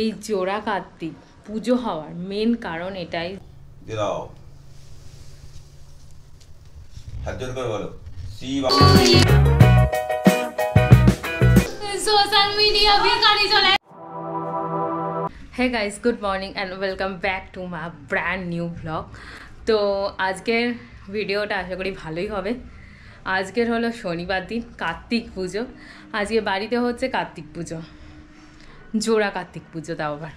এই জোড়া কার্তিক পুজো হওয়ার মেন কারণ এটাই। সোশ্যাল মিডিয়া ভিখারি চলে। Hey guys, good morning and welcome back to my brand new vlog. তো আজকের ভিডিওটা আশা করি ভালোই হবে। আজকের হলো শনিবার দিন, কার্তিক পুজো। আজকে বাড়িতে হচ্ছে কার্তিক পুজো, জোড়া কার্তিক পুজো তাও আবার।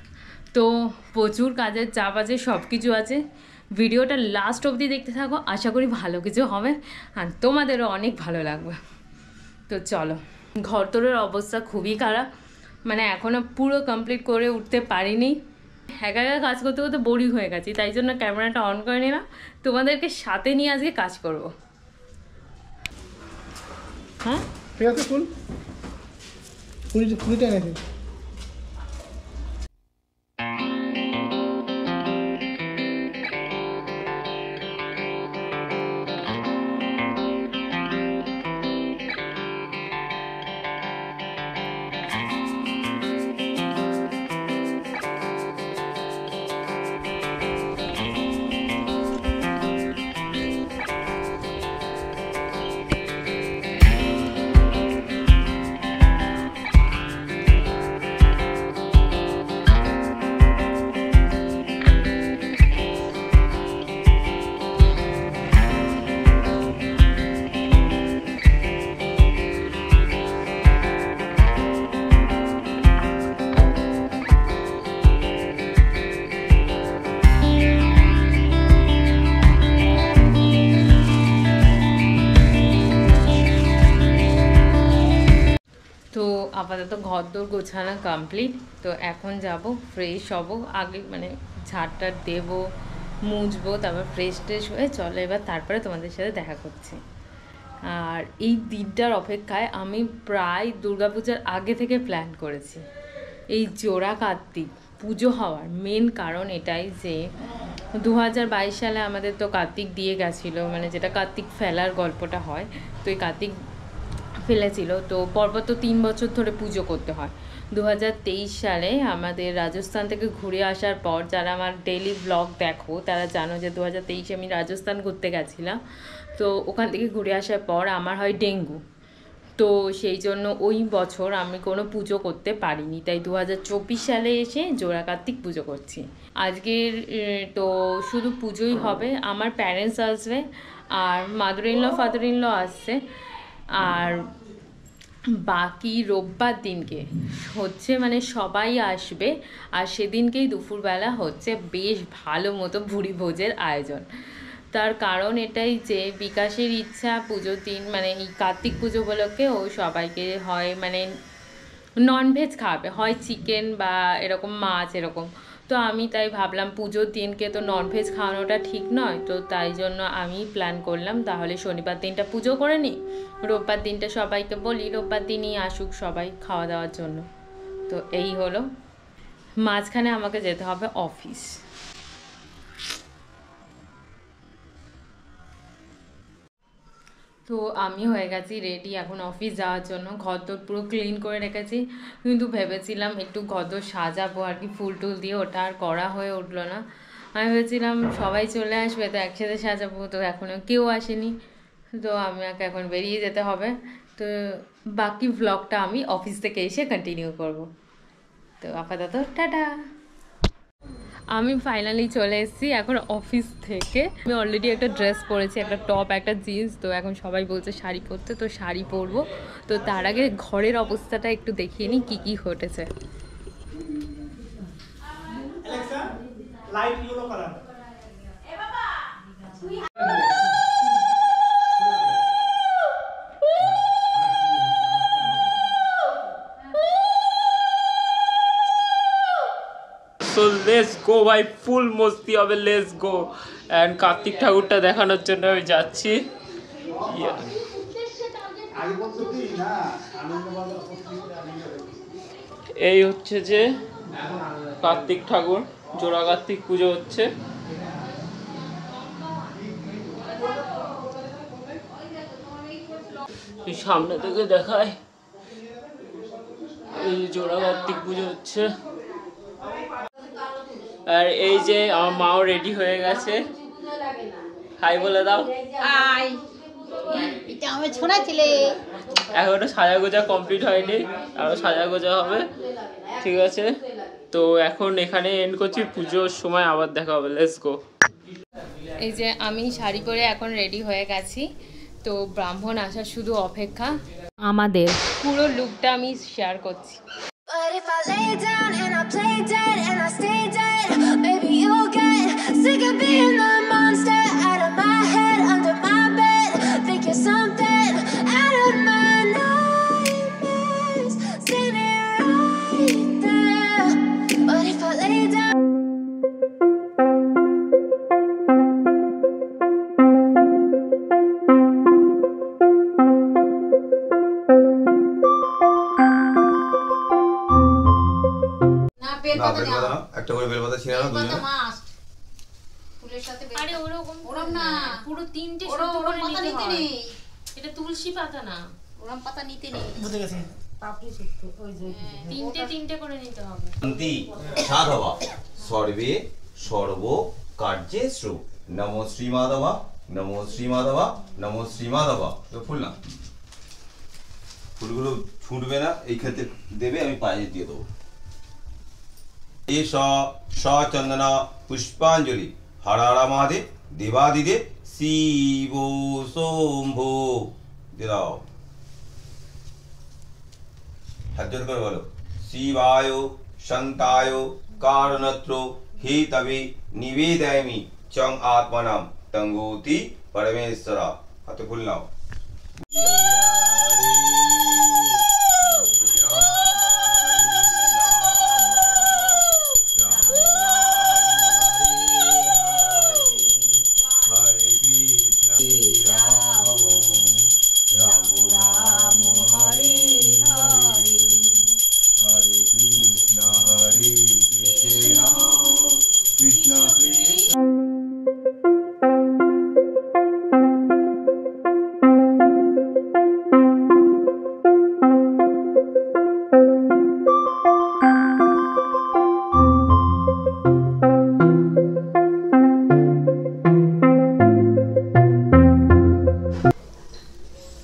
তো প্রচুর কাজের চাপ আছে, সব কিছু আছে। ভিডিওটা লাস্ট অবধি দেখতে থাকো, আশা করি ভালো কিছু হবে আর তোমাদেরও অনেক ভালো লাগবে। তো চলো, ঘরদোরের অবস্থা খুবই খারাপ, মানে এখনও পুরো কমপ্লিট করে উঠতে পারিনি। একা একা কাজ করতে করতে বোরিং হয়ে গেছি, তাই জন্য ক্যামেরাটা অন করে নিলাম, তোমাদেরকে সাথে নিয়ে আজকে কাজ করব। হ্যাঁ ঠিক আছে, ফুলটা এনেছি। তো আপাতত ঘরদোর গোছানো কমপ্লিট। তো এখন যাব ফ্রেশ হব, আগে মানে ঝাড়টা দেবো, মুছবো, তারপর ফ্রেশ ট্রেশ হয়ে চলো এবার তারপরে তোমাদের সাথে দেখা করছি। আর এই দিনটার অপেক্ষায় আমি প্রায় দুর্গাপূজার আগে থেকে প্ল্যান করেছি। এই জোড়া কার্তিক পুজো হওয়ার মেন কারণ এটাই যে 2022 সালে আমাদের তো কার্তিক দিয়ে গেছিলো, মানে যেটা কার্তিক ফেলার গল্পটা হয়, তো এই কার্তিক ফেলেছিল। তো পরপর তো 3 বছর ধরে পুজো করতে হয়। 2023 সালে আমাদের রাজস্থান থেকে ঘুরে আসার পর, যারা আমার ডেইলি ব্লগ দেখো তারা জানো যে 2023 আমি রাজস্থান ঘুরতে গেছিলাম। তো ওখান থেকে ঘুরে আসার পর আমার হয় ডেঙ্গু। তো সেই জন্য ওই বছর আমি কোনো পুজো করতে পারিনি, তাই 2024 সালে এসে জোড়া কার্তিক পুজো করছি। আজকের তো শুধু পুজোই হবে, আমার প্যারেন্টস আসবে আর mother in law father in law আসছে। আর বাকি রোববার দিনকে হচ্ছে মানে সবাই আসবে, আর সেদিনকেই দুপুরবেলা হচ্ছে বেশ ভালো মতো ভুরি ভোজের আয়োজন। তার কারণ এটাই যে বিকাশের ইচ্ছা পুজোর দিন, মানে এই কার্তিক পুজো উপলক্ষে ও সবাইকে হয় মানে ননভেজ খাওয়াবে, হয় চিকেন বা এরকম মাছ এরকম। তো আমি তাই ভাবলাম পুজোর দিনকে তো ননভেজ খাওয়ানোটা ঠিক নয়, তো তাই জন্য আমি প্ল্যান করলাম তাহলে শনিবার দিনটা পুজো করে নিই, রোববার দিনটা সবাইকে বলি রোববার দিনই আসুক সবাই খাওয়া দাওয়ার জন্য। তো এই হলো, মাঝখানে আমাকে যেতে হবে অফিস। তো আমি হয়ে গেছি রেডি এখন অফিস যাওয়ার জন্য। ঘরদোর পুরো ক্লিন করে রেখেছি, কিন্তু ভেবেছিলাম একটু ঘরদোর সাজাবো আর কি ফুল টুল দিয়ে, ওটা আর করা হয়ে উঠলো না। আমি ভেবেছিলাম সবাই চলে আসবে তো একসাথে সাজাবো, তো এখনও কেউ আসেনি, তো আমাকে এখন বেরিয়ে যেতে হবে। তো বাকি ভ্লগটা আমি অফিস থেকে এসে কন্টিনিউ করব। তো আপাতত টাটা। আমি ফাইনালি চলে এসেছি এখন অফিস থেকে। আমি অলরেডি একটা ড্রেস পরেছি, একটা টপ একটা জিন্স। তো এখন সবাই বলছে শাড়ি পরতে, তো শাড়ি পরবো। তো তার আগে ঘরের অবস্থাটা একটু দেখিয়ে নিই কী কী ঘটেছে। So let's go ভাই, ফুল মস্তি হবে, লেটস গো। এন্ড কার্তিক ঠাকুরটা দেখানোর জন্য আমি যাচ্ছি। এই হচ্ছে যে কার্তিক ঠাকুর, জোড়া কার্তিক পুজো হচ্ছে। সামনে থেকে দেখায়, এই জোড়া কার্তিক পুজো হচ্ছে। আর এই যে আমার মাও রেডি হয়ে গেছে, হাই বলে দাও। এটা আমার ছোড়া ছেলে। এখনো সাজা গোজা কমপ্লিট হয়নি, আরো সাজা গোজা হবে, ঠিক আছে? তো এখন এখানে এন্ড করছি, পুজোর সময় আবার দেখা হবে, লেটস গো। এই যে আমি শাড়ি পরে এখন রেডি হয়ে গেছি, তো ব্রাহ্মণ আসার শুধু অপেক্ষা। আমাদের পুরো লুকটা আমি শেয়ার করছি। But if I lay down and I play dead and I stay dead, maybe you'll get sick of being the monster out of my head, under my bed. Think you're something out of my nightmares, standing right there. But if I lay down. একটা করে বেলপাতা ছিঁড়ে নাও দুজনে। আরে ওরকম ওরম না, পুরো তিনটে ওরম শুদ্ধ করে পাতা নিতে নিতে হয়। নেই। এটা তুলসী পাতা না, ওরম পাতা নিতে নেই। তিনটে তিনটে করে নিতে হবে। শান্তি সাধবা সর্বে সর্ব কার্যে শ্রু নমো শ্রীমাধবা নমো শ্রীমাধবা নমো শ্রীমাধবা। ফুল না, ফুলগুলো ছুটবে না, এই ক্ষেত্রে দেবে, আমি পায়ে দিয়ে দেবো। এষ সচন্দনা পুষ্পাঞ্জলি হরারা মহাদেব দেবাদিদেব শিব শম্ভো দাও। হাত জোর করে বলো, শিবায় শান্তায় কারণত্র হে তবে নিবেদয়ামি চং আত্মানাম তঙ্গোতি পরমেশ্বরা। হাতে ফুল নাও।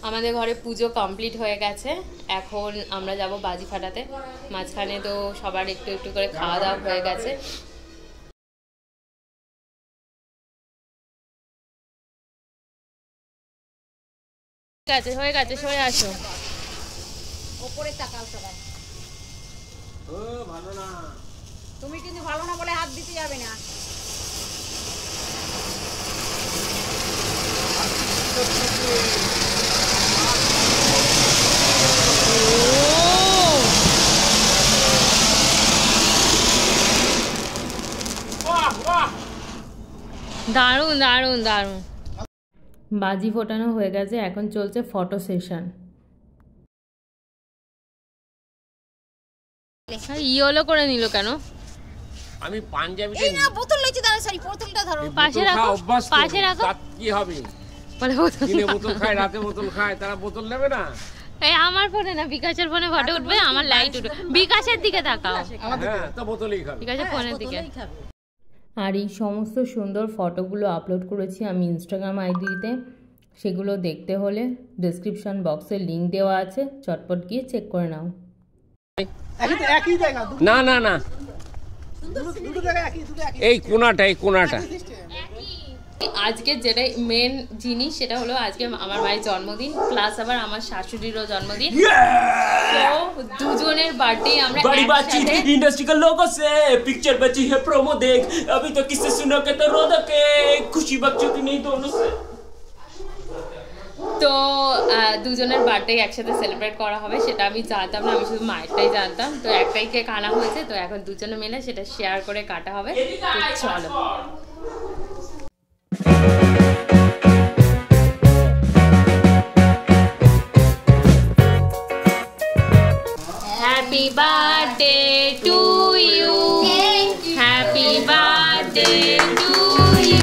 আমাদের ঘরে পুজো কমপ্লিট হয়ে গেছে, এখন আমরা যাব বাজি ফাটাতে। মাঝখানে তো সবার একটু একটু করে খাওয়া দাওয়া হয়ে গেছে। ঠিক আছে, হয়ে গেছে, সরে আসো। ওপরে তাকাও সবাই। তুমি কিন্তু ভালো না বলে হাত দিতে যাবে না। দারুণ দারুণ দারুণ। বাজি ফোটানো হয়ে গেছে, এখন চলছে ফটো সেশন। ইয়েলো করে নিল কেন? আমি পাঞ্জাবি এই না বোতল লইছি, দাঁড়া সরি বোতলটা ধরো। পাশে রাখো, পাশে রাখো। কি হবে? বলে বোতল দিনে বোতল খায়, রাতে বোতল খায়, তারা বোতল নেবে না। এই আমার ফোনে না, বিকাশের ফোনে ফটো উঠবে, আমার লাইট উঠবে। বিকাশের দিকে তাকাও। হ্যাঁ, তো বোতলই খাবে। বিকাশের ফোনের দিকে। আর এই সমস্ত সুন্দর ফটোগুলো আপলোড করেছি আমি ইনস্টাগ্রাম আইডিতে, সেগুলো দেখতে হলে ডেসক্রিপশন বক্সে লিংক দেওয়া আছে, চটপট গিয়ে চেক করে নাও। না না না, এই কোনাটা, এই কোনাটা। আজকে যেটা মেন জিনিস সেটা হলো আজকে আমার ভাইয়ের জন্মদিন, প্লাস আবার আমার শাশুড়িরও জন্মদিন। তো দুজনের বার্থডে আমরা बड़ी बातचीत একসাথে। इंडस्ट्री के लोगों से, पिक्चर बची है प्रोमो देख, अभी तो किससे सुनोगे तो रो दो के, खुशी बकचोदी नहीं दोनों से। তো দুজনের বার্থডে একসাথে সেলিব্রেট করা হবে, সেটা আমি জানতাম না, আমি শুধু মায়েরটাই জানতাম। তো একটাই কেক আনা হয়েছে, তো এখন দুজনে মিলে সেটা শেয়ার করে কাটা হবে। তো চলো। Happy birthday to you, happy birthday to you.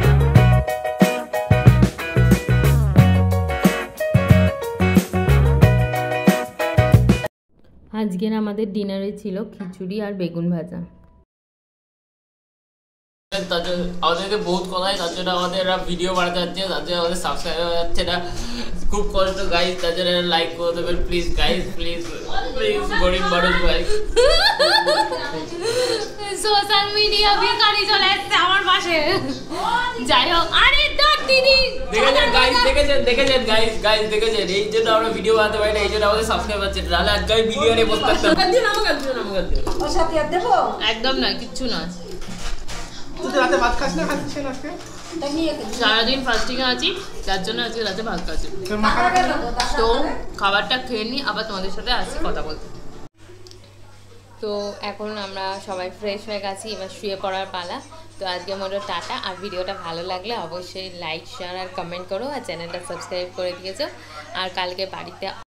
আজকের আমাদের ডিনারে ছিল খিচুড়ি আর বেগুন ভাজা। আমাদেরকে বহুত কথাই, তার জন্য আমাদের ভিডিও বাড়াতে যাচ্ছে, তার জন্য আমাদের সাবস্ক্রাইবার যাচ্ছে না, খুব কষ্ট গাইজ, তার জন্য লাইক করে দেবেন প্লিজ গাইজ, প্লিজ প্লিজ, গরিব মানুষ ভাই। সোশ্যাল মিডিয়া ভিখারি চলে আসছে আমার পাশে। যাই হোক, আরে দর দিদি দেখেছেন গাইজ, দেখেছেন গাইজ দেখেছেন, এই জন্য আমরা ভিডিও বানাতে পারি না, এই জন্য আমাদের সাবস্ক্রাইবার আছে, নাহলে আজকে ভিডিও নিয়ে বসে থাকতাম। একদম না, কিচ্ছু না। তুই রাতে ভাত খাস না, খাচ্ছিস না আজকে? সারাদিন ফাস্টিং আছি, যার জন্য আজকে রাতে ভাত খাচ্ছি। তো খাবারটা খেয়ে নিই, আবার তোমাদের সাথে আসছি কথা বলতে। তো এখন আমরা সবাই ফ্রেশ হয়ে গেছি, এবার শুয়ে পড়ার পালা। তো আজকে মোটো টাটা। আর ভিডিওটা ভালো লাগলে অবশ্যই লাইক শেয়ার আর কমেন্ট করো, আর চ্যানেলটা সাবস্ক্রাইব করে দিয়েছো। আর কালকে বাড়িতে